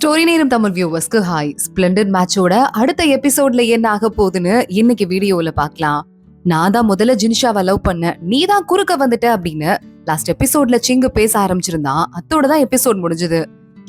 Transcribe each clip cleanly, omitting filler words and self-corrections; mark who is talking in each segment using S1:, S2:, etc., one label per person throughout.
S1: Story நேரம் Tamil வியூவர்ஸ்க்கு hi. Splendid மேட்சோட அடுத்த எபிசோட்ல என்ன ஆக போகுதுன்னு இன்னைக்கு வீடியோல பார்க்கலாம். நான் தான் முதல்ல ஜின்ஷாவை லவ் பண்ண, நீ தான் குறுக்க வந்துட்ட அப்படின்னு லாஸ்ட் எபிசோட்ல சிங்கு பேச ஆரம்பிச்சிருந்தான். அதோட தான் எபிசோட் முடிஞ்சது.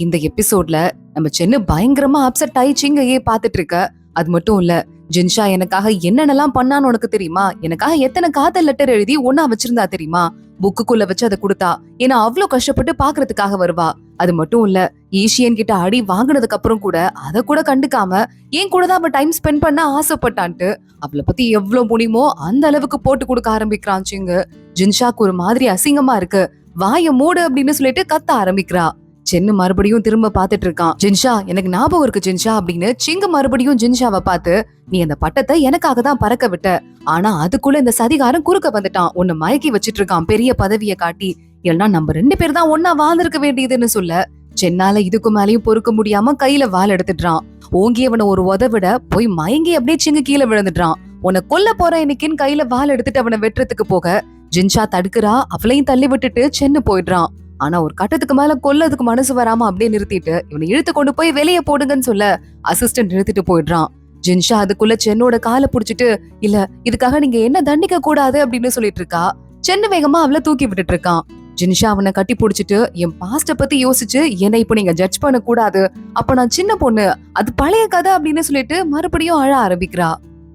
S1: இந்த எபிசோட்ல நம்ம சென்னு பயங்கரமா அப்செட் ஆகி சிங்கையே பாத்துட்டு இருக்க. அது மட்டும் இல்ல, ஜின்ஷா எனக்காக என்னென்னலாம் பண்ணான்னு உனக்கு தெரியுமா? எனக்காக எத்தனை காதல் லெட்டர் எழுதி ஒன்னா வச்சிருந்தா தெரியுமா? புக்குக்குள்ள வச்சு அதை கொடுத்தா. ஏன்னா அவ்வளவு கஷ்டப்பட்டு பாக்குறதுக்காக வருவா. அது மட்டும் இல்ல, ஈஷியன் கிட்ட அடி வாங்கினதுக்கு அப்புறம் கூட அத கூட கண்டுக்காம என் கூட தான் அவ டைம் ஸ்பெண்ட் பண்ண ஆசைப்பட்டான்ட்டு அவளை பத்தி எவ்வளவு முடியுமோ அந்த அளவுக்கு போட்டு கொடுக்க ஆரம்பிக்கிறான் சிங்கு. ஜின்ஷாக்கு ஒரு மாதிரி அசிங்கமா இருக்கு. வாய மூடு அப்படின்னு சொல்லிட்டு கத்த ஆரம்பிக்கிறா. சென்னு மறுபடியும் திரும்ப பாத்துட்டு இருக்கான். ஜின்ஷா, எனக்கு ஞாபகம் இருக்கு ஜின்ஷா அப்படின்னு சிங்கு மறுபடியும் ஜின்ஷாவை பார்த்து, நீ அந்த பட்டத்தை எனக்காக தான் பறக்க விட்ட, ஆனா அதுக்குள்ள இந்த சதிகாரம் குறுக்க வந்துட்டான், உன்னை மயக்கி வச்சிட்டு இருக்கான் பெரிய பதவியை காட்டி, இல்லைன்னா நம்ம 2 பேர் தான் ஒன்னா வாழ்ந்திருக்க வேண்டியதுன்னு சொல்ல, சென்னால இதுக்கு மேலயும் பொறுக்க முடியாம கையில வால் எடுத்துடுறான். ஓங்கி அவனை ஒரு உதவிட போய் மயங்கி அப்படியே சிங்கு கீழே விழுந்துடுறான். உன்னை கொல்ல போற இன்னைக்குன்னு கையில வால் எடுத்துட்டு அவனை வெட்டுறதுக்கு போக ஜின்ஷா தடுக்கிறா. அவளையும் தள்ளி விட்டுட்டு சென்னு போயிடுறான். ஆனா ஒரு கட்டத்துக்கு மேல கொல்லதுக்கு மனசு வராம அப்படியே நிறுத்திட்டு இவனை இழுத்து கொண்டு போய் வெளியே போடுங்கன்னு சொல்ல அசிஸ்டன்ட் நிறுத்திட்டு போயிடுறான். ஜின்ஷா அதுக்குள்ள சென்னோட காலை புடிச்சிட்டு, இல்ல இதுக்காக நீங்க என்ன தண்டிக்க கூடாது அப்படின்னு சொல்லிட்டு இருக்கா. சென்னு வேகமா அவளை தூக்கி விட்டுட்டு இருக்கான். ஜின்ஷா அவனை கட்டி புடிச்சிட்டு, என் பாஸ்ட பத்தி யோசிச்சு என்ன இப்ப நீங்க ஜட்ஜ் பண்ண கூடாது, அப்ப நான் சின்ன பொண்ணு, அது பழைய கதை அப்படின்னு சொல்லிட்டு மறுபடியும் அழ ஆரம்பிக்கிறா.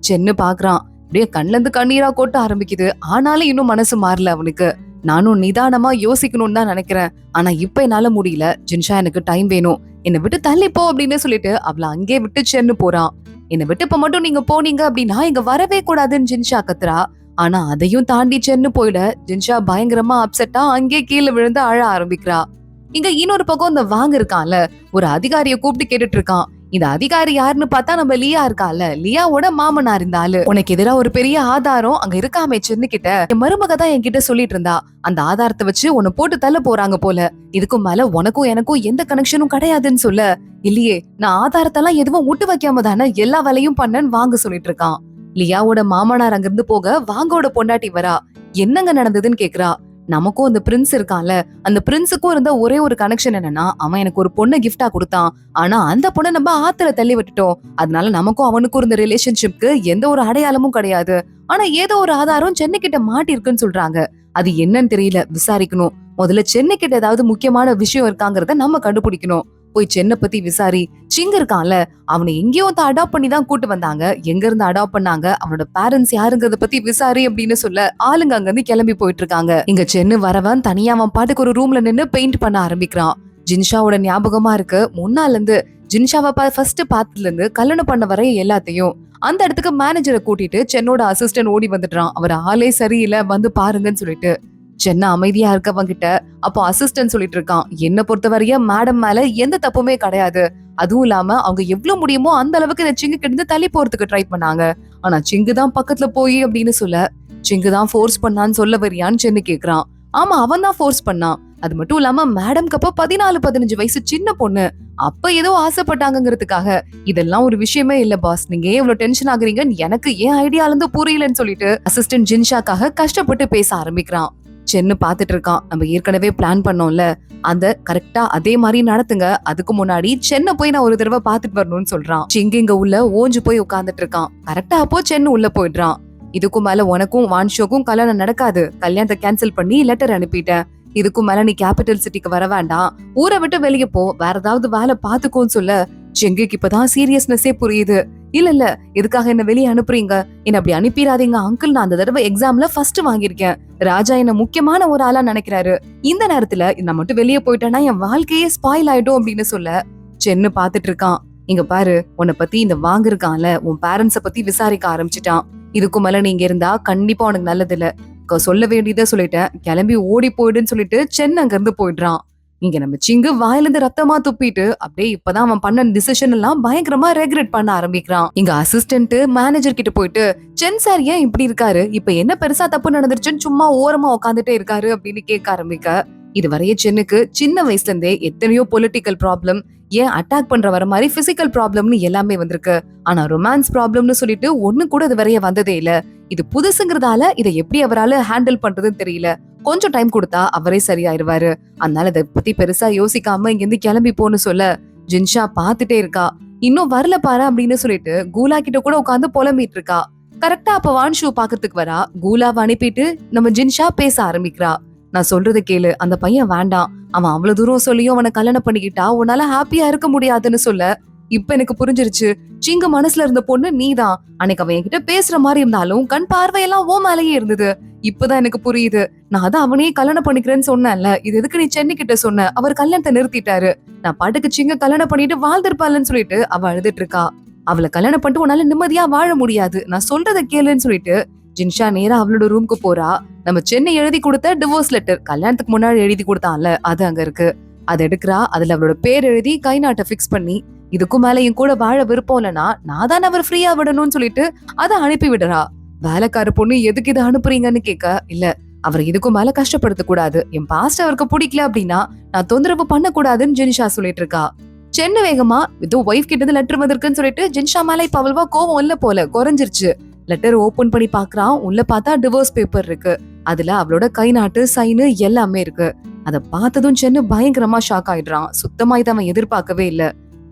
S1: சென்னு பாக்குறான். அப்படியே கண்ல இருந்து கண்ணீரா கொட்ட ஆரம்பிக்குது. ஆனாலும் இன்னும் மனசு மாறல அவனுக்கு. நானும் நிதானமா யோசிக்கணும்னு தான் நினைக்கிறேன், ஆனா இப்ப என்னால முடியல. ஜின்ஷா, எனக்கு டைம் வேணும், என்னை விட்டு தள்ளிப்போ அப்படின்னு சொல்லிட்டு அவளை அங்கே விட்டு சென்னு போறான். என்னை விட்டு இப்ப மட்டும் நீங்க போனீங்க அப்படின்னா இங்க வரவே கூடாதுன்னு ஜின்ஷா கத்துறா. ஆனா அதையும் தாண்டி சென்னு போயிட ஜின்ஷா பயங்கரமா அப்செட்டா அங்கே கீழே விழுந்து அழ ஆரம்பிக்கிறா. இங்க இன்னொரு பக்கம் இந்த வாங்க இருக்கான்ல, ஒரு அதிகாரிய கூப்பிட்டு கேட்டுட்டு இருக்கான். இந்த அதிகாரி யாருன்னு பார்த்தா நம்ம லியா இருக்கால, லியாவோட மாமனா இருந்தாலு. உனக்கு எதிரா ஒரு பெரிய ஆதாரம் அங்க இருக்காமே சென்னு கிட்ட, என் மருமக தான் என்கிட்ட சொல்லிட்டு இருந்தா. அந்த ஆதாரத்தை வச்சு உன்னை போட்டு தள்ள போறாங்க போல, இதுக்கும் மேல உனக்கும் எனக்கும் எந்த கனெக்ஷனும் கிடையாதுன்னு சொல்ல, இல்லையே நான் ஆதாரத்தெல்லாம் எதுவும் விட்டு வைக்காம தானே எல்லா வேலையும் பண்ணன்னு வாங்க சொல்லிட்டு இருக்கான். லியாவோட மாமனார் அங்கிருந்து போக வாங்கோட பொண்டாட்டி வரா. என்னங்க நடந்ததுன்னு கேக்குறா. நமக்கும் அந்த பிரின்ஸ் இருக்கான்ல, அந்த பிரின்ஸுக்கும் இருந்த ஒரே ஒரு கனெக்ஷன் என்னன்னா, அவன் எனக்கு ஒரு பொண்ணை கிஃப்டா கொடுத்தான், ஆனா அந்த பொண்ணை நம்ம ஆத்துல தள்ளி விட்டுட்டோம். அதனால நமக்கும் அவனுக்கும் இருந்த ரிலேஷன்ஷிப்க்கு எந்த ஒரு அடையாளமும் கிடையாது. ஆனா ஏதோ ஒரு ஆதாரம் சென்னை கிட்ட மாட்டி இருக்குன்னு சொல்றாங்க. அது என்னன்னு தெரியல, விசாரிக்கணும். முதல்ல சென்னை கிட்ட ஏதாவது முக்கியமான விஷயம் இருக்காங்கிறத நம்ம கண்டுபிடிக்கணும். போய் சென்னை பத்தி விசாரி. சிங்க இருக்கான்ல, அவனை எங்கேயோ அடாப்ட் பண்ணி தான் கூட்டு வந்தாங்க, எங்க இருந்து அடாப்ட் பண்ணாங்க, அவனோட பேரண்ட்ஸ் யாருங்கிறத பத்தி விசாரி அப்படின்னு சொல்ல ஆளுங்க அங்க இருந்து கிளம்பி போயிட்டு இருக்காங்க. இங்க சென்னு வரவன் தனியா அவன் பாட்டுக்கு ஒரு ரூம்ல நின்னு பெயிண்ட் பண்ண ஆரம்பிக்கிறான். ஜின்ஷாவோட ஞாபகமா இருக்கு, முன்னால இருந்து ஜின்ஷாவை ஃபர்ஸ்ட் பார்த்ததுல இருந்து கல்யாணம் பண்ண வர எல்லாத்தையும். அந்த இடத்துக்கு மேனேஜரை கூட்டிட்டு சென்னோட அசிஸ்டன்ட் ஓடி வந்துடுறான். அவர் ஆளே சரியில்லை, வந்து பாருங்கன்னு சொல்லிட்டு. சென்னை அமைதியா இருக்கவங்க கிட்ட அப்போ அசிஸ்டன்ட் சொல்லிட்டு இருக்கான், என்ன பொறுத்தவரைய மேடம் மேல எந்த தப்புமே கிடையாது. அதுவும் இல்லாம அவங்க எவ்வளவு முடியுமோ அந்த அளவுக்கு இந்த சிங்கு கிட்ட தள்ளி போறதுக்கு ட்ரை பண்ணாங்க. ஆனா சிங்கு தான் பக்கத்துல போய் அப்படின்னு சொல்ல, சிங்கு தான் ஃபோர்ஸ் பண்ணான்னு சொல்ல வரியான்னு சென்னு கேக்குறான். ஆமா, அவன் தான் ஃபோர்ஸ் பண்ணான். அது மட்டும் இல்லாம மேடம்க்கு அப்ப 14-15 வயசு சின்ன பொண்ணு, அப்ப ஏதோ ஆசைப்பட்டாங்கிறதுக்காக இதெல்லாம் ஒரு விஷயமே இல்ல பாஸ், நீங்க ஏன் இவ்வளவு டென்ஷன் ஆகுறீங்கன்னு எனக்கு ஏன் ஐடியால இருந்து புரியலன்னு சொல்லிட்டு அசிஸ்டன்ட் ஜின்ஷாக்காக கஷ்டப்பட்டு பேச ஆரம்பிக்கிறான். சென்னு பாத்துட்டு இருக்கான். நம்ம ஏற்கனவே பிளான் பண்ணோம்ல, அந்த கரெக்டா அதே மாதிரி நடத்துங்க, அதுக்கு முன்னாடி சென்னை போய் நான் ஒரு தடவை பாத்துட்டு வரணும்னு சொல்றான். சிங்கு இங்க உள்ள ஓஞ்சு போய் உட்கார்ந்துட்டு இருக்கான். கரெக்டா அப்போ சென்னு உள்ள போயிடுறான். இதுக்கும் மேல உனக்கும் வான்ஷோக்கும் கல்யாணம் நடக்காது, கல்யாணத்தை கேன்சல் பண்ணி லெட்டர் அனுப்பிட்டேன், இதுக்கும் மேல நீ கேபிட்டல் சிட்டிக்கு வர வேண்டாம், ஊரை விட்டு வெளியே போ, வேற ஏதாவது வேலை பாத்துக்கோன்னு சொல்ல செங்குக்கு இப்பதான் சீரியஸ்னஸே புரியுது. இல்ல எதுக்காக என்ன வெளியே அனுப்புறீங்க, என்ன அப்படி அனுப்பிடாதீங்க அங்கிள், நான் அந்த தடவை எக்ஸாம்ல ஃபர்ஸ்ட் வாங்கியிருக்கேன், ராஜா என்ன முக்கியமான ஒரு ஆளா நினைக்கிறாரு, இந்த நேரத்துல நான் மட்டும் வெளியே போயிட்டேன்னா என் வாழ்க்கையே ஸ்பாயில் ஆயிடும் அப்படின்னு சொல்ல சென்னு பாத்துட்டு இருக்கான். இங்க பாரு, உன்னை பத்தி இந்த வாங்கிருக்கான்ல உன் பேரண்ட்ஸ பத்தி விசாரிக்க ஆரம்பிச்சுட்டான், இதுக்கு மேல நீங்க இருந்தா கண்டிப்பா உனக்கு நல்லது இல்ல, சொல்ல வேண்டியதை சொல்லிட்டேன், கிளம்பி ஓடி போயிடுன்னு சொல்லிட்டு சென்னை அங்க இருந்து போயிடுறான். இங்க நம்ம சிங்கு வாயிலிருந்து ரத்தமா துப்பிட்டு அப்படியே இப்பதான் அவன் பண்ண டிசிஷன் எல்லாம் பயங்கரமா ரெக்ரெட் பண்ண ஆரம்பிக்கிறான். இங்க அசிஸ்டன்ட் மேனேஜர் கிட்ட போயிட்டு, சென் சார் ஏன் இப்படி இருக்காரு, இப்ப என்ன பெருசா தப்பு நடந்துருச்சுன்னு சும்மா ஓரமா உட்காந்துட்டே இருக்காரு அப்படின்னு கேட்க ஆரம்பிக்க, இதுவரைய சென்னுக்கு சின்ன வயசுல இருந்தே எத்தனையோ பொலிட்டிக்கல் ப்ராப்ளம், ஏன் அட்டாக் பண்ற வர மாதிரி பிசிக்கல் ப்ராப்ளம்னு எல்லாமே வந்திருக்கு, ஆனா ரொமான்ஸ் ப்ராப்ளம்னு சொல்லிட்டு ஒண்ணு கூட இது வரைய வந்ததே இல்ல. இது புதுசுங்கிறதால இதை எப்படி அவரால் ஹேண்டில் பண்றதுன்னு தெரியல, கொஞ்சம் டைம் கொடுத்தா அவரே சரியாயிருவாரு, அதனால இதை பத்தி பெருசா யோசிக்காம இங்கிருந்து கிளம்பி போன்னு சொல்ல ஜின்ஷா பாத்துட்டே இருக்கா. இன்னும் வரல பாரு அப்படின்னு சொல்லிட்டு கூலா கிட்ட கூட உட்காந்து புலம்பிட்டு இருக்கா. கரெக்டா அப்ப வான்ஷு பாக்கிறதுக்கு வரா. கூலாவை அனுப்பிட்டு நம்ம ஜின்ஷா பேச ஆரம்பிக்கிறா. நான் சொல்றதை கேளு, அந்த பையன் வேண்டாம். அவன் அவ்வளவு தூரம் சொல்லியும் அவனை கல்யாணம் பண்ணிக்கிட்டா உன்னால ஹாப்பியா இருக்க முடியாதுன்னு சொல்ல. இப்ப எனக்கு புரிஞ்சிருச்சு, சிங்க மனசுல இருந்த பொண்ணு நீதான். அன்னைக்கு அவன் என்கிட்ட பேசுற மாதிரி இருந்தாலும் கண் பார்வையெல்லாம் ஓ மேலேயே இருந்தது. இப்பதான் எனக்கு புரியுது. நான் அதான் அவனையே கல்யாணம் பண்ணிக்கிறேன்னு சொன்னேன்ல, இது எதுக்கு நீ சென்னை கிட்ட சொன்ன? அவர் கல்யாணத்தை நிறுத்திட்டாரு. நான் பாட்டுக்கு சிங்க கல்யாணம் பண்ணிட்டு வாழ்ந்திருப்பாள்னு சொல்லிட்டு அவ அழுதுட்டு இருக்கா. அவளை கல்யாணம் பண்ணிட்டு உன்னால நிம்மதியா வாழ முடியாது, நான் சொல்றதை கேளுன்னு சொல்லிட்டு ஜின்ஷா நேரா அவளோட ரூம்க்கு போறா. நம்ம சென்னை எழுதி கொடுத்த டிவோர்ஸ் லெட்டர், கல்யாணத்துக்கு முன்னாடி எழுதி கொடுத்தான்ல, அது அங்க இருக்கு. அதை எடுக்கிறா. அதுல அவளோட பேர் எழுதி கை நாட்டை பிக்ஸ் பண்ணி, இதுக்கும் மேல என் கூட வாழ விருப்பம் இல்லைன்னா நான் தான் அவர் ஃப்ரீயா விடணும்னு சொல்லிட்டு அதை அனுப்பி விடுறா. வேலைக்கார பொண்ணு எதுக்கு இதை அனுப்புறீங்கன்னு கேட்க, இல்ல அவர் இதுக்கும் மேல கஷ்டப்படுத்த கூடாது, என் பாஸ்ட் அவருக்கு பிடிக்கல அப்படின்னா நான் தொந்தரவு பண்ண கூடாதுன்னு ஜின்ஷா சொல்லிட்டு இருக்கா. சென்னை வேகமா ஏதோ ஒய்ஃப் கிட்ட இருந்து லெட்டர் வந்திருக்குன்னு சொல்லிட்டு ஜின்ஷா மேல இப்ப அவ்வளவா கோவம் இல்ல போல, குறைஞ்சிருச்சு. லெட்டர் ஓபன் பண்ணி பாக்குறான். உள்ள பார்த்தா டிவோர்ஸ் பேப்பர் இருக்கு. அதுல அவளோட கை நாட்டு சைனு எல்லாமே இருக்கு. அதை பார்த்ததும் சென்னு பயங்கரமா ஷாக் ஆயிடுறான். சுத்தமா இதை அவன் எதிர்பார்க்கவே இல்ல.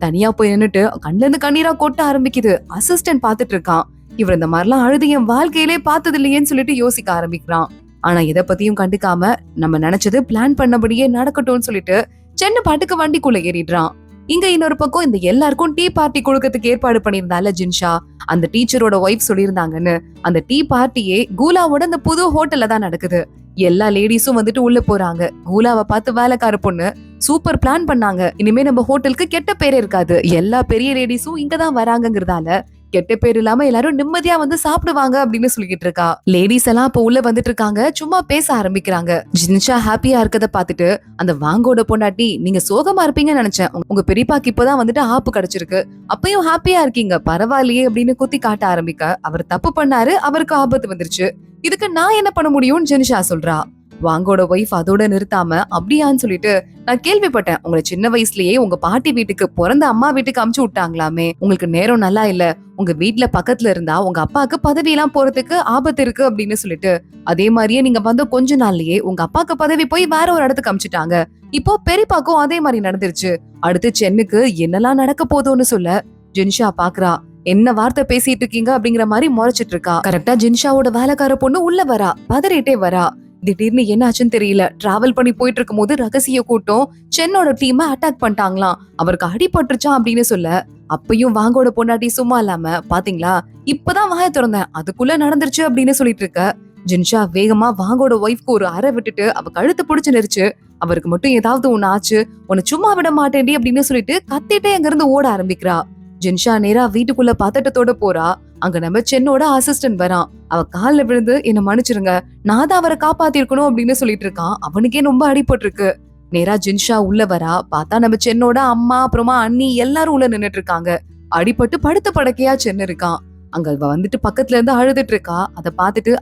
S1: தனியா போய் நின்னுட்டு கண்ணுல இருந்து கண்ணீரா கொட்ட ஆரம்பிக்குது. அசிஸ்டன்ட் பாத்துட்டு இருக்கான். இவர் இந்த மாதிரிலாம் அழுது என் வாழ்க்கையிலே பார்த்தது இல்லையேன்னு சொல்லிட்டு யோசிக்க ஆரம்பிக்கிறான். ஆனா இதை பத்தியும் கண்டுக்காம நம்ம நினைச்சது பிளான் பண்ணபடியே நடக்கட்டும்னு சொல்லிட்டு சென்னு பாட்டுக்கு வண்டிக்குள்ள ஏறிடுறான். இங்க இன்னொரு பக்கம் இந்த எல்லாருக்கும் டீ பார்ட்டி கொடுக்கறதுக்கு ஏற்பாடு பண்ணியிருந்தால ஜின்ஷா, அந்த டீச்சரோட ஒய்ஃப் சொல்லியிருந்தாங்கன்னு. அந்த டீ பார்ட்டியே கூலாவோட அந்த புது ஹோட்டல்ல தான் நடக்குது. எல்லா லேடிஸும் வந்துட்டு உள்ள போறாங்க. கூலாவை பார்த்து வேலைக்கார பொண்ணு, சூப்பர் பிளான் பண்ணாங்க, இனிமே நம்ம ஹோட்டலுக்கு கெட்ட பேரே இருக்காது, எல்லா பெரிய லேடிஸும் இங்கதான் வராங்கிறதால கெட்ட பேர் இல்லாம எல்லாரும் நிம்மதியா வந்து சாப்பிடுவாங்க அப்படின்னு சொல்லிட்டு இருக்கா. லேடிஸ் எல்லாம் இப்ப உள்ள வந்துட்டு இருக்காங்க. சும்மா பேச ஆரம்பிக்கிறாங்க. ஜின்ஷா ஹாப்பியா இருக்கத பாத்துட்டு அந்த வாங்கோட பொண்டாட்டி, நீங்க சோகமா இருப்பீங்கன்னு நினைச்சேன், உங்க பெரியப்பாக்கு இப்பதான் வந்துட்டு ஆப்பு கிடைச்சிருக்கு, அப்பயும் ஹாப்பியா இருக்கீங்க, பரவாயில்லையே அப்படின்னு குத்தி காட்ட ஆரம்பிக்க, அவர் தப்பு பண்ணாரு, அவருக்கு ஆபத்து வந்துருச்சு, இதுக்கு நான் என்ன பண்ண முடியும்னு ஜின்ஷா சொல்றா. வாங்கோட ஒய்ஃப் அதோட நிறுத்தாம, அப்படியான்னு சொல்லிட்டு, நான் கேள்விப்பட்டேன் உங்களை சின்ன வயசுலயே உங்க பாட்டி வீட்டுக்கு, பிறந்த அம்மா வீட்டுக்கு அமுச்சு விட்டாங்களாமே, உங்களுக்கு நேரம் நல்லா இல்ல, உங்க வீட்ல பக்கத்துல இருந்தா உங்க அப்பாவுக்கு பதவி எல்லாம் போறதுக்கு ஆபத்து இருக்கு அப்படின்னு சொல்லிட்டு, அதே மாதிரியே நீங்க வந்த கொஞ்ச நாள்லயே உங்க அப்பாக்கு பதவி போய் வேற ஒரு இடத்துக்கு அமுச்சுட்டாங்க. இப்போ பெரியப்பாக்கும் அதே மாதிரி நடந்துருச்சு. அடுத்து சென்னுக்கு என்னெல்லாம் நடக்க போதோன்னு சொல்ல ஜின்ஷா பாக்குறா. என்ன வார்த்தை பேசிட்டு இருக்கீங்க அப்படிங்கிற மாதிரி முறைச்சிட்டு இருக்கா. கரெக்டா ஜின்ஷாவோட வேலைக்கார பொண்ணு உள்ள வரா. பதறிட்டே வரா. திடீர்னு என்ன ஆச்சுன்னு தெரியல. டிராவல் பண்ணி போயிட்டு இருக்கும் போது ரகசிய கூட்டம் சென்னோட டீமை அட்டாக் பண்ணிட்டாங்களாம். அவருக்கு அடிபட்டுருச்சான் அப்படின்னு சொல்ல, அப்பயும் வாங்கோட பொண்டாட்டி சும்மா இல்லாம, பாத்தீங்களா இப்பதான் வாய திறந்தேன், அதுக்குள்ள நடந்துருச்சு அப்படின்னு சொல்லிட்டு இருக்க. ஜின்ஷா வேகமா வாங்கோட ஒய்ஃப்க்கு ஒரு அறை விட்டுட்டு அவ கழுத்து பிடிச்சு நெரிச்சு, அவருக்கு மட்டும் ஏதாவது ஒண்ணு ஆச்சு, உன்னை சும்மா விட மாட்டேன்டி அப்படின்னு சொல்லிட்டு கத்திட்டே அங்க இருந்து ஓட ஆரம்பிக்கிறா. ஜின்ஷா நேரா வீட்டுக்குள்ள பதட்டத்தோட போறா. அங்க நம்ம சென்னோட அசிஸ்டன்ட் வரான். அவ கால்ல விழுந்து என்ன மன்னிச்சிருங்க, நான் தான் அவரை காப்பாத்திருக்கணும் அப்படின்னு சொல்லிட்டு இருக்கான். அவனுக்கே ரொம்ப அடிபட்டு இருக்கு. நேரா ஜின்ஷா உள்ள வரா. பார்த்தா நம்ம சென்னோட அம்மா அப்புறமா அண்ணி எல்லாரும் உள்ள நின்னுட்டு இருக்காங்க. அடிபட்டு படுத்த படுக்கையா சென்னு இருக்கான். அங்க அவ வந்துட்டு பக்கத்துல இருந்து அழுதுட்டு இருக்கா. அத பாத்துட்டு,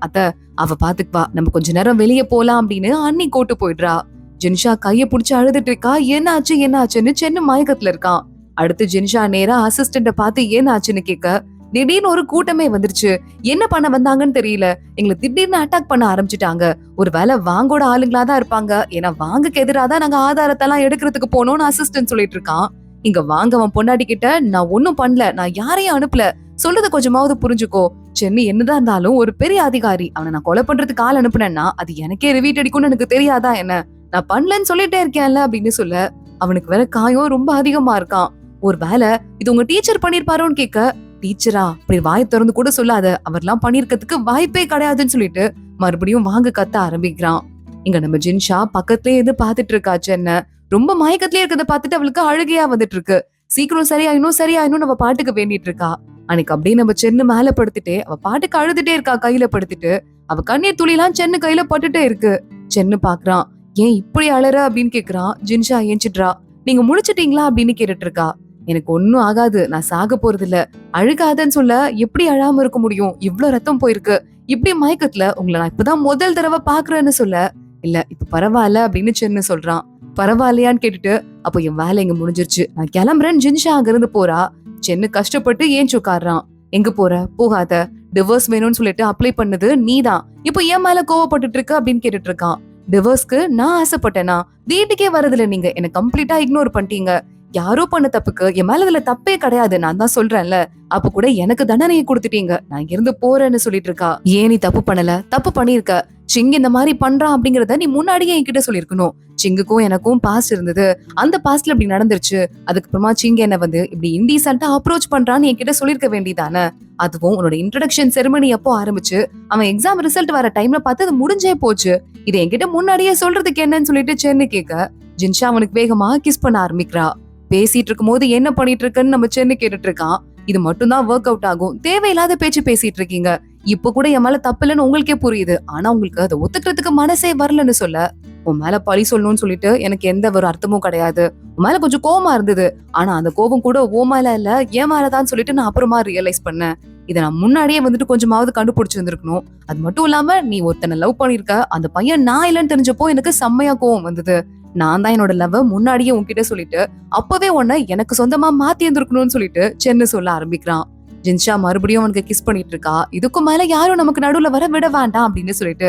S1: அவ பாத்துக்குவா, நம்ம கொஞ்ச நேரம் வெளியே போலாம் அப்படின்னு அண்ணி கூட்டு போயிடுறா. ஜின்ஷா கைய புடிச்சு அழுதுட்டு இருக்கா. என்ன ஆச்சுன்னு சென்னு மயக்கத்துல இருக்கான். அடுத்து ஜின்ஷா நேரா அசிஸ்டண்ட பார்த்து என்ன ஆச்சுன்னு கேட்க, திடீர்னு ஒரு கூட்டமே வந்துருச்சு, என்ன பண்ண வந்தாங்கன்னு தெரியல, எங்களை திடீர்னு அட்டாக் பண்ண ஆரம்பிச்சுட்டாங்க, ஒருவேளை வாங்கோட ஆளுங்களாதான் இருப்பாங்க, ஏன்னா வாங்குக்கு எதிராதான் நாங்க ஆதாரத்தெல்லாம் எடுக்கிறதுக்கு போனோம்னு அசிஸ்டன்ட் சொல்லிட்டு இருக்கான். இங்க வாங்க அவன் பொண்டாட்டி கிட்ட, நான் ஒன்னும் பண்ணல, நான் யாரையும் அனுப்பல, சொல்றத கொஞ்சமாவது புரிஞ்சுக்கோ, சென்னை என்னதான் இருந்தாலும் ஒரு பெரிய அதிகாரி, அவனை நான் கொலை பண்றதுக்கு ஆள் அனுப்புனேன்னா அது எனக்கே ரிவீட் அடிக்கும்னு எனக்கு தெரியாதா என்ன, நான் பண்ணலன்னு சொல்லிட்டே இருக்கேன்ல அப்படின்னு சொல்ல, அவனுக்கு வேற காயம் ரொம்ப அதிகமா இருக்கான். ஒரு வேலை இது உங்க டீச்சர் பண்ணிருப்பாரோன்னு கேட்க, டீச்சரா அப்படி வாய் திறந்து கூட சொல்லாத, அவர்லாம் பண்ணிருக்கிறதுக்கு வாய்ப்பே கிடையாதுன்னு சொல்லிட்டு மறுபடியும் வாங்க கத்த ஆரம்பிக்கிறான். இங்க நம்ம ஜின்ஷா பக்கத்துலயே இருந்து பாத்துட்டு இருக்கா. சென்னை ரொம்ப மயக்கத்திலே இருக்கிறத பாத்துட்டு அவளுக்கு அழுகையா வந்துட்டு இருக்கு. சீக்கிரம் சரியாயினும் நம்ம பாட்டுக்கு வேண்டிட்டு இருக்கா. அன்னைக்கு அப்படியே நம்ம சென்னு மேல படுத்துட்டு அவ பாட்டுக்கு அழுதுட்டே இருக்கா. கையில படுத்துட்டு அவ கண்ணீர் துளிலாம் சென்னு கையில பட்டுட்டே இருக்கு. சென்னு பாக்குறான். ஏன் இப்படி அழற அப்படின்னு கேக்குறான். ஜின்ஷா ஏஞ்சிடுறா. நீங்க முழிச்சிட்டீங்களா அப்படின்னு கேட்டுட்டு இருக்கா. எனக்கு ஒன்னும் ஆகாது, நான் சாக போறது இல்ல, அழுகாதன்னு சொல்ல எப்படி அழாம இருக்க முடியும், இவ்ளோ ரத்தம் போயிருக்கு, இப்படி மயக்கத்துல உங்களை நான் இப்பதான் முதல் தடவை பாக்குறேன்னு சொல்ல, இல்ல இப்ப பரவாயில்ல அப்படின்னு சென்னு சொல்றான். பரவாயில்லையான்னு கேட்டுட்டு, அப்போ என் வேலை இங்க முடிஞ்சிருச்சு, நான் கிளம்புறேன்னு ஜின்ஷா அங்க இருந்து போறா. சென்னு கஷ்டப்பட்டு ஏன் உட்கார்றான். எங்க போற, போகாத, டிவோர்ஸ் வேணும்னு சொல்லிட்டு அப்ளை பண்ணது நீதான், இப்போ என் மேல கோவப்பட்டுட்டு இருக்க அப்படின்னு கேட்டுட்டு இருக்கான். டிவோர்ஸ்க்கு நான் ஆசைப்பட்டேனா, வீட்டுக்கே வரதுல நீங்க என்ன கம்ப்ளீட்டா இக்னோர் பண்ணிட்டீங்க, யாரோ பண்ண தப்புக்கு என் மேல இதுல தப்பே கிடையாது, நான் தான் சொல்றேன்ல. அப்ப கூட எனக்கு தண்டனையை கொடுத்துட்டீங்க, நான் இங்க இருந்து போறேன்னு சொல்லிட்டு இருக்கா. ஏன் நீ தப்பு பண்ணல? தப்பு பண்ணிருக்க. சிங் இந்த மாதிரி பண்றான் அப்படிங்கறத நீ முன்னாடியே என்கிட்ட சொல்லிருக்கணும். சிங்குக்கும் எனக்கும் பாஸ்ட் இருந்தது, அந்த பாஸ்ட்ல இப்படி நடந்துருச்சு. அதுக்கப்புறமா சிங் என்ன வந்து இப்படி இன்டீசென்ட்டா அப்ரோச் பண்றான்னு என்கிட்ட சொல்லிருக்க வேண்டியதானே. அதுவும் உன்னோட இன்ட்ரோடக்ஷன் செரிமனி அப்போ ஆரம்பிச்சு அவன் எக்ஸாம் ரிசல்ட் வர டைம்ல பார்த்து அது முடிஞ்சே போச்சு. இது என்கிட்ட முன்னாடியே சொல்றதுக்கு என்னன்னு சொல்லிட்டு சென்னு கேட்க, ஜின்ஷா அவனுக்கு வேகமா கிஸ் பண்ண ஆரம்பிக்கிறா. பேசிட்டு இருக்கும் போது என்ன பண்ணிட்டு இருக்கன்னு நம்ம சென்னு கேட்டுட்டு இருக்கான். இது மட்டும் தான் ஒர்க் அவுட் ஆகும், தேவையில்லாத பேச்சு பேசிட்டு இருக்கீங்க. இப்ப கூட என் மேல தப்பு இல்லைன்னு உங்களுக்கே புரியுது, ஆனா உங்களுக்கு அதை ஒத்துக்கிறதுக்கு மனசே வரலன்னு சொல்ல, உன் மேல பழி சொல்லணும்னு சொல்லிட்டு எனக்கு எந்த ஒரு அர்த்தமும் கிடையாது. உன் மேல கொஞ்சம் கோவமா இருந்தது, ஆனா அந்த கோபம் கூட ஓ மேல இல்ல என் மேலதான் சொல்லிட்டு நான் அப்புறமா ரியலைஸ் பண்ணேன். இதை நான் முன்னாடியே வந்துட்டு கொஞ்சமாவது கண்டுபிடிச்சு வந்திருக்கணும். அது மட்டும் இல்லாம நீ ஒருத்தனை லவ் பண்ணிருக்க, அந்த பையன் நான் இல்லைன்னு தெரிஞ்சப்போ எனக்கு செம்மையா கோவம் வந்தது. நான் தான் என்னோட லவ் முன்னாடியே உன்கிட்ட சொல்லிட்டு அப்பவே உன்னை எனக்கு சொந்தமா மாத்தி இருந்திருக்கணும்னு சொல்லிட்டு சென்னு சொல்ல ஆரம்பிக்கிறான். ஜின்ஷா மறுபடியும் அவனுக்கு கிஸ் பண்ணிட்டு இருக்கா. இதுக்கும் மேல யாரும் நமக்கு நடுவுல வர விட வேண்டாம் அப்படின்னு சொல்லிட்டு,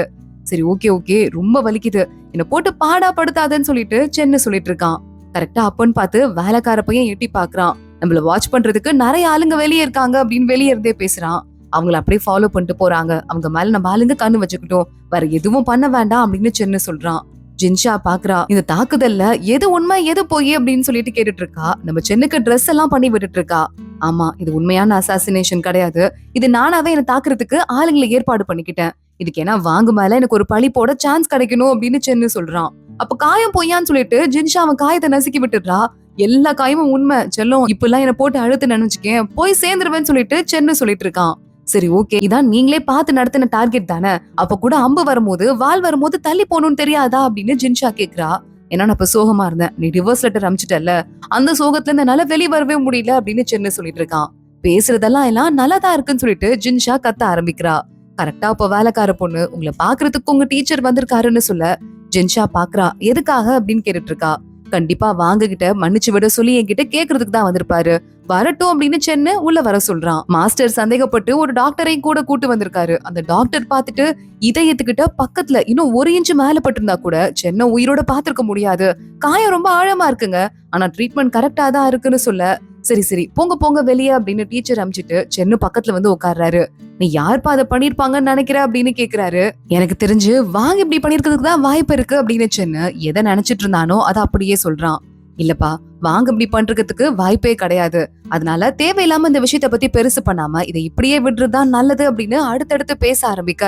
S1: சரி ஓகே ஓகே ரொம்ப வலிக்குது, என்ன போட்டு பாடா படுத்தாதன்னு சொல்லிட்டு சென்னு சொல்லிட்டு இருக்கான். கரெக்டா அப்பன்னு பார்த்து வேலைக்கார பையன் எட்டி பாக்குறான். நம்மள வாட்ச் பண்றதுக்கு நிறைய ஆளுங்க வெளியே இருக்காங்க அப்படின்னு வெளியே இருந்தே பேசுறான். அவங்கள அப்படியே ஃபாலோ பண்ணிட்டு போறாங்க. அவங்க மேல நம்ம ஆளுங்க கண்ணு வச்சுக்கிட்டோம், வேற எதுவும் பண்ண வேண்டாம் அப்படின்னு சென்னு சொல்றான். ஜின்ஷா பாக்குறா, இந்த தாக்குதல்ல எது உண்மை எது போய் அப்படின்னு சொல்லிட்டு கேட்டுட்டு இருக்கா. நம்ம சென்னுக்கு ட்ரெஸ் எல்லாம் பண்ணி விட்டுட்டு இருக்கா. ஆமா, இது உண்மையான அசாசினேஷன் கிடையாது, இது நானாவே என்ன தாக்குறதுக்கு ஆளுங்களை ஏற்பாடு பண்ணிக்கிட்டேன். இதுக்கு ஏன்னா வாங்கு மேல எனக்கு ஒரு பழி போட சான்ஸ் கிடைக்கணும் அப்படின்னு சென்னு சொல்றான். அப்ப காயம் பொய்யான்னு சொல்லிட்டு ஜின்ஷா அவன் காயத்தை நசுக்கி விட்டுடுறா. எல்லா காயமும் உண்மை செல்லம், இப்பெல்லாம் என்ன போட்டு அழுத்து நினைச்சுக்கேன், போய் சேர்ந்துருவேன்னு சொல்லிட்டு சென்னு சொல்லிட்டு இருக்கான். சரி ஓகே, இதான் நீங்களே பார்த்து நடத்தின டார்கெட் தானே, அப்ப கூட அம்பு வரும்போது வால் வரும்போது தள்ளி போகணும்னு தெரியாதா அப்படின்னு ஜின்ஷா கேக்குறா. ஏன்னா நான் இப்ப சோகமா இருந்தேன், நீ ரிவர்ஸ் லெட்டர் அமிச்சிட்டல, அந்த சோகத்துல இருந்து என்னால வெளியே வரவே முடியல அப்படின்னு சென்னு சொல்லிட்டு இருக்கான். பேசுறதெல்லாம் எல்லாம் நல்லாதான் இருக்குன்னு சொல்லிட்டு ஜின்ஷா கத்த ஆரம்பிக்கிறா. கரெக்டா இப்ப வேலைக்கார பொண்ணு உங்களை பாக்குறதுக்கு உங்க டீச்சர் வந்திருக்காருன்னு சொல்ல, ஜின்ஷா பாக்குறா. எதுக்காக அப்படின்னு கேட்டுட்டு இருக்கா. கண்டிப்பா வாங்க கிட்ட மன்னிச்சு விட சொல்லி என்கிட்ட கேக்குறதுக்கு தான் வந்திருப்பாரு, வரட்டும் அப்படின்னு சென்னு உள்ள வர சொல்றான். மாஸ்டர் சந்தேகப்பட்டு ஒரு டாக்டரையும் கூட கூட்டு வந்திருக்காரு. அந்த டாக்டர் பாத்துட்டு இதயத்துக்கிட்ட பக்கத்துல இன்னும் 1 இன்ச் மேல பட்டிருந்தா கூட சென்னை உயிரோட பாத்திருக்க முடியாது, காயம் ரொம்ப ஆழமா இருக்குங்க, ஆனா ட்ரீட்மெண்ட் கரெக்டா தான் இருக்குன்னு சொல்ல, சரி சரி போங்க போங்க வெளியே அப்படின்னு டீச்சர் அமிச்சிட்டு சென்னு பக்கத்துல வந்து உட்கார்றாரு. நீ யாருப்பா அதை பண்ணிருப்பாங்கன்னு நினைக்கிற அப்படின்னு கேக்குறாரு. எனக்கு தெரிஞ்சு வாங்க இப்படி பண்ணிருக்கிறதுக்கு தான் வாய்ப்பு இருக்கு அப்படின்னு சென்னு எதை நினைச்சிட்டு இருந்தானோ அதை அப்படியே சொல்றான். இல்லப்பா, வாங்க இப்படி பண்றதுக்கு வாய்ப்பே கிடையாது, அதனால தேவையில்லாம இந்த விஷயத்த பத்தி பெருசு பண்ணாம இதை இப்படியே விடுறதுதான் நல்லது அப்படின்னு அடுத்தடுத்து பேச ஆரம்பிக்க,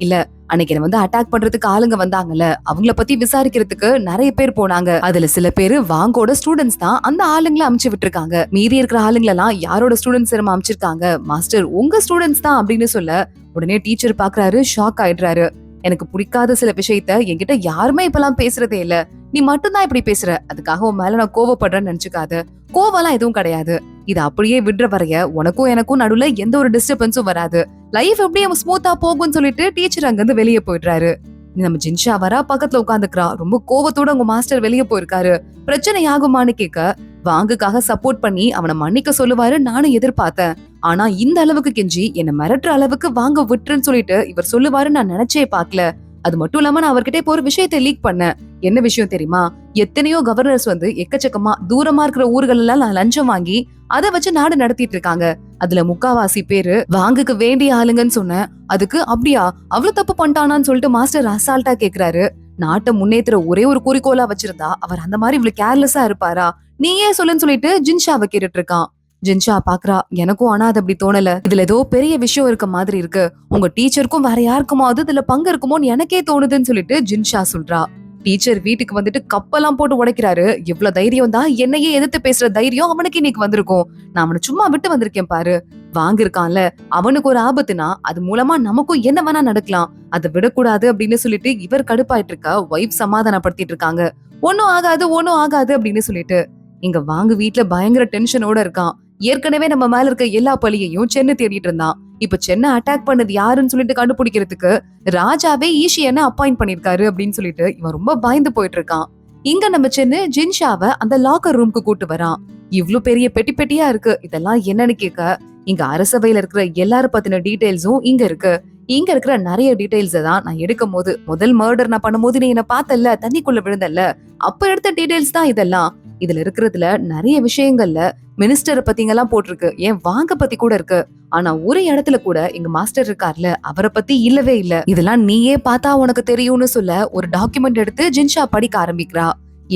S1: இல்ல அன்னைக்கு என்ன வந்து அட்டாக் பண்றதுக்கு ஆளுங்க வந்தாங்கல்ல, அவங்கள பத்தி விசாரிக்கிறதுக்கு நிறைய பேர் போனாங்க. அதுல சில பேரு வாங்கோட ஸ்டூடெண்ட்ஸ் தான் அந்த ஆளுங்களை அமுச்சு விட்டுருக்காங்க, மீறி இருக்கிற ஆளுங்களெல்லாம் யாரோட ஸ்டூடெண்ட்ஸ் அமைச்சிருக்காங்க, மாஸ்டர் உங்க ஸ்டூடெண்ட்ஸ் தான் அப்படின்னு சொல்ல, உடனே டீச்சர் பாக்குறாரு, ஷாக் ஆயிடுறாரு. எனக்கு பிடிக்காத சில விஷயத்த என்கிட்ட யாருமே இப்பெல்லாம் பேசுறதே இல்ல, நீ மட்டும்தான் இப்படி பேசுற, அதுக்காக உன் மேல நான் கோவப்படுறேன்னு நினைச்சுக்காத, கோவம்லாம் எதுவும் கிடையாது, இது அப்படியே விடுற வரைய உனக்கும் எனக்கும் நடுவுல எந்த ஒரு டிஸ்டர்பன்ஸும் வராது, லைஃப் அப்படியே ஸ்மூத்தா போகும்னு சொல்லிட்டு டீச்சர் அங்க இருந்து வெளியே போயிடுறாரு. நம்ம ஜின்ஷா வரா பக்கத்துல உட்காந்துக்கிறா. ரொம்ப கோவத்தோட உங்க மாஸ்டர் வெளியே போயிருக்காரு, பிரச்சனை ஆகுமான்னு கேட்க, வாங்குக்காக சப்போர்ட் பண்ணி அவனை மன்னிக்க சொல்லுவாரு நானும் எதிர்பார்த்தேன், ஆனா இந்த அளவுக்கு கெஞ்சி என்ன மிரட்டுற அளவுக்கு வாங்க விட்டுருன்னு சொல்லிட்டு இவர் சொல்லுவாரு நான் நினைச்சே பாக்கல. அது மட்டும் இல்லாம நான் அவர்கிட்ட இப்போ ஒரு விஷயத்தை லீக் பண்ணேன். என்ன விஷயம் தெரியுமா, எத்தனையோ கவர்னர்ஸ் வந்து எக்கச்சக்கமா தூரமா இருக்கிற ஊர்கள் எல்லாம் லஞ்சம் வாங்கி அதை வச்சு நாடு நடத்திட்டு இருக்காங்க, அதுல முக்காவாசி பேரு வாங்குக்கு வேண்டிய ஆளுங்கன்னு சொன்னேன். அதுக்கு அப்படியா, அவ்வளவு தப்பு பண்ணிட்டானான்னு சொல்லிட்டு மாஸ்டர் அசால்ட்டா கேக்குறாரு. நாட்டை முன்னேற்ற ஒரே ஒரு குறிக்கோளா வச்சிருந்தா அவர் அந்த மாதிரி இவ்வளவு கேர்லெஸ்ஸா இருப்பாரா, நீயே சொல்லுன்னு சொல்லிட்டு ஜின்ஷாவை கேட்டுட்டு இருக்கான். ஜின்ஷா பாக்குறா, எனக்கும் ஆனா அது அப்படி தோணல, இதுல ஏதோ பெரிய விஷயம் இருக்க மாதிரி இருக்கு, உங்க டீச்சருக்கும் வேற யாருக்குமாவது இதுல பங்கு இருக்குமோன்னு எனக்கே தோணுதுன்னு சொல்லிட்டு ஜின்ஷா சொல்றா. டீச்சர் வீட்டுக்கு வந்துட்டு கப்பெல்லாம் போட்டு உடைக்கிறாரு. எவ்வளவு தைரியம் தான் என்னையே எதிர்த்து பேசுற தைரியம் அவனுக்கு இன்னைக்கு வந்திருக்கும், நான் அவனை சும்மா விட்டு வந்திருக்கேன் பாரு, வாங்கிருக்கான்ல அவனுக்கு ஒரு ஆபத்துனா அது மூலமா நமக்கும் என்ன வேணா நடக்கலாம், அதை விடக்கூடாது அப்படின்னு சொல்லிட்டு இவர் கடுப்பாயிட்டு இருக்க ஒய்ஃப் சமாதானப்படுத்திட்டு இருக்காங்க. ஒன்னும் ஆகாது ஒன்னும் ஆகாது அப்படின்னு சொல்லிட்டு. இங்க வாங்கு வீட்டுல பயங்கர டென்ஷனோட இருக்கான். ஏற்கனவே நம்ம மேல இருக்க எல்லா பழியையும் சென்னை தேடிட்டு இருந்தான். இப்ப சென்னை அட்டாக் பண்ணது யாருன்னு சொல்லிட்டு கண்டுபிடிக்கிறதுக்கு ராஜாவே ஈஷியனை அப்பாயிண்ட் பண்ணிருக்காரு அப்படின்னு சொல்லிட்டு இவன் ரொம்ப பயந்து போயிட்டு இருக்கான். இங்க நம்ம சென்னை ஜின்ஷாவை அந்த லாக்கர் ரூம்க்கு கூட்டு வரான். இவ்ளோ பெரிய பெட்டி பெட்டியா இருக்கு, இதெல்லாம் என்னன்னு கேட்க, இங்க அரசவையில இருக்கிற எல்லாரும் பத்தின டீடைல்ஸும் இங்க இருக்கு. இங்க இருக்கிற நிறைய டீடைல்ஸ் தான் நான் எடுக்கும் போது முதல் மர்டர் நான் பண்ணும்போது நீ என்ன பார்த்தல்ல, தண்ணிக்குள்ள விழுந்தல்ல, அப்ப எடுத்த டீடைல்ஸ் தான் இதெல்லாம். இதுல இருக்கிறதுல நிறைய விஷயங்கள்ல மினிஸ்டரை பத்திங்கெல்லாம் போட்டிருக்கு, ஏன் வாங்க பத்தி கூட இருக்கு. ஆனா ஒரு இடத்துல கூட எங்க மாஸ்டர் இருக்கார்ல, அவரை பத்தி இல்லவே இல்ல. இதெல்லாம் நீயே பார்த்தா உனக்கு தெரியும்னு சொல்ல ஒரு டாக்குமெண்ட் எடுத்து ஜின்ஷா படிக்க ஆரம்பிக்கிறா.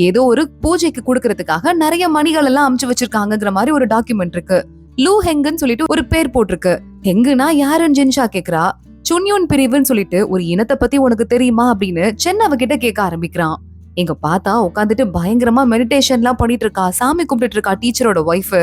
S1: ஏதோ ஒரு பூஜைக்கு கொடுக்கறதுக்காக நிறைய மணிகள் எல்லாம் அமுச்சு வச்சிருக்காங்கங்கிற மாதிரி ஒரு டாக்குமெண்ட் இருக்கு. லூ ஹெங்குன்னு சொல்லிட்டு ஒரு பேர் போட்டிருக்கு. ஹெங்குனா யாருன்னு ஜின்ஷா கேக்குறா. சுன்யூன் பிரிவுன்னு சொல்லிட்டு ஒரு இனத்தை பத்தி உனக்கு தெரியுமா அப்படின்னு சென் அவகிட்ட கேட்க ஆரம்பிக்கிறான். எங்க பார்த்தா உட்காந்துட்டு பயங்கரமா மெடிடேஷன் எல்லாம் பண்ணிட்டு இருக்கா, சாமி கும்பிட்டு இருக்கா டீச்சரோட ஒய்ஃப்.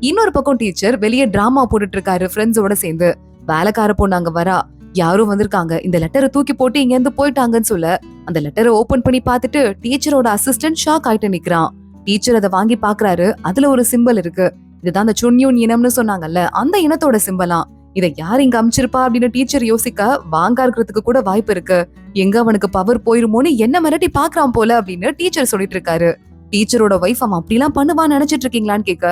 S1: இன்னொரு பக்கம் டீச்சர் வெளியே டிராமா போட்டுட்டு இருக்காரு ஃப்ரெண்ட்ஸோட சேர்ந்து. வேலைக்கார பொண்ணு அங்க வரா, யாரும் வந்திருக்காங்க, இந்த லெட்டரை தூக்கி போட்டு இங்க இருந்து போயிட்டாங்கன்னு சொல்ல அந்த லெட்டரை ஓபன் பண்ணி பார்த்துட்டு டீச்சரோட அசிஸ்டன்ட் ஷாக் ஆயிட்டு நிக்கிறான். டீச்சர் அதை வாங்கி பாக்குறாரு. அதுல ஒரு சிம்பல் இருக்கு. இதுதான் அந்த சுன்யூன் இனம்னு சொன்னாங்கல்ல, அந்த இனத்தோட சிம்பலாம். இதை யார் இங்க அமிச்சிருப்பா அப்படின்னு டீச்சர் யோசிக்க வாங்கா இருக்கிறதுக்கு கூட வாய்ப்பு இருக்கு. எங்க அவனுக்கு பவர் போயிருமோன்னு என்ன மிரட்டி பாக்குறான் போல அப்படின்னு டீச்சர் சொல்லிட்டு இருக்காரு. டீச்சரோட வைஃப் அவன் அப்படிலாம் பண்ணுவான்னு நினைச்சிட்டு இருக்கீங்களான்னு கேட்க,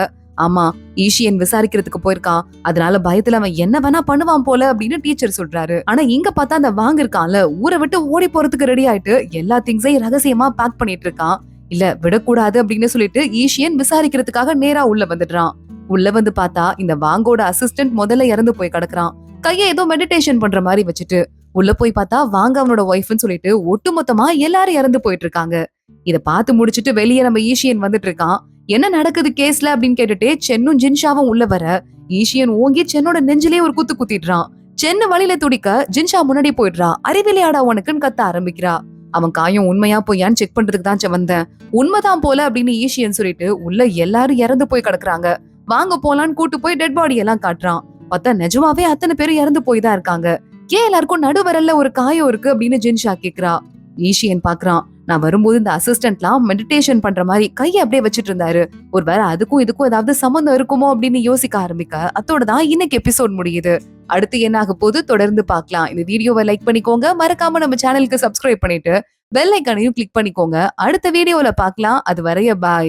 S1: ஆமா, ஈஷியன் விசாரிக்கிறதுக்கு போயிருக்கான், அதனால பயத்துல அவன் என்ன வேணா பண்ணுவான் போல அப்படின்னு டீச்சர் சொல்றாரு. ஆனா இங்க பார்த்தா அந்த வாங்கிருக்கான்ல, ஊரை விட்டு ஓடி போறதுக்கு ரெடி ஆயிட்டு எல்லா திங்ஸையும் ரகசியமா பேக் பண்ணிட்டு இருக்கான். இல்ல விடக்கூடாது அப்படின்னு சொல்லிட்டு ஈஷியன் விசாரிக்கிறதுக்காக நேரா உள்ள வந்துடுறான். உள்ள வந்து பார்த்தா இந்த வாங்கோட அசிஸ்டன்ட் முதல்ல இறந்து போய் கிடக்குறான். கைய ஏதோ மெடிடேஷன் பண்ற மாதிரி வச்சுட்டு. உள்ள போய் பார்த்தா வாங்க அவனோட ஒய்ஃப்னு சொல்லிட்டு ஒட்டுமொத்தமா எல்லாரும் இறந்து போயிட்டு இருக்காங்க. இத பார்த்து முடிச்சிட்டு வெளியே நம்ம ஈஷியன் வந்துட்டு இருக்கான். என்ன நடக்குது கேஸ்ல அப்படின்னு கேட்டுட்டு சென்னும் ஜின்ஷாவும் உள்ள வர ஈஷியன் ஓங்கி சென்னோட நெஞ்சிலே ஒரு குத்து குத்திடுறான். சென்னு வழியில துடிக்க ஜின்ஷா முன்னாடி போயிடுறா. அறிவிலையாடா உனக்குன்னு கத்த ஆரம்பிக்கிறா. அவன் காயம் உண்மையா போயான்னு செக் பண்றதுக்கு தான் வந்தேன், உண்மைதான் போல அப்படின்னு ஈஷியன் சொல்லிட்டு உள்ள எல்லாரும் இறந்து போய் கிடக்குறாங்க. வாங்க போலான்னு கூட்டு போய் டெட் பாடி எல்லாம் காட்டுறான். பார்த்தா நிஜமாவே அத்தனை பேரும் இறந்து போய் தான் இருக்காங்க. ஏன் எல்லாருக்கும் நடுவரல்ல ஒரு காயம் இருக்கு அப்படின்னு ஜின்ஷா கேக்குறா. ஈஷியன் பாக்குறான், நான் வரும்போது இந்த அசிஸ்டன்ட்லாம் மெடிடேஷன் பண்ற மாதிரி கையை அப்படியே வச்சிட்டு இருந்தாரு, ஒருவேளை அதுக்கும் இதுக்கும் ஏதாவது சம்பந்தம் இருக்குமோ அப்படின்னு யோசிக்க ஆரம்பிக்க அதோட தான் இன்னைக்கு எபிசோட் முடியுது. அடுத்து என்ன ஆக போது தொடர்ந்து பார்க்கலாம். இந்த வீடியோவை லைக் பண்ணிக்கோங்க, மறக்காம நம்ம சேனலுக்கு சப்ஸ்கிரைப் பண்ணிட்டு பெல் ஐக்கானையும் கிளிக் பண்ணிக்கோங்க. அடுத்த வீடியோல பார்க்கலாம். அது வரைய பாய்.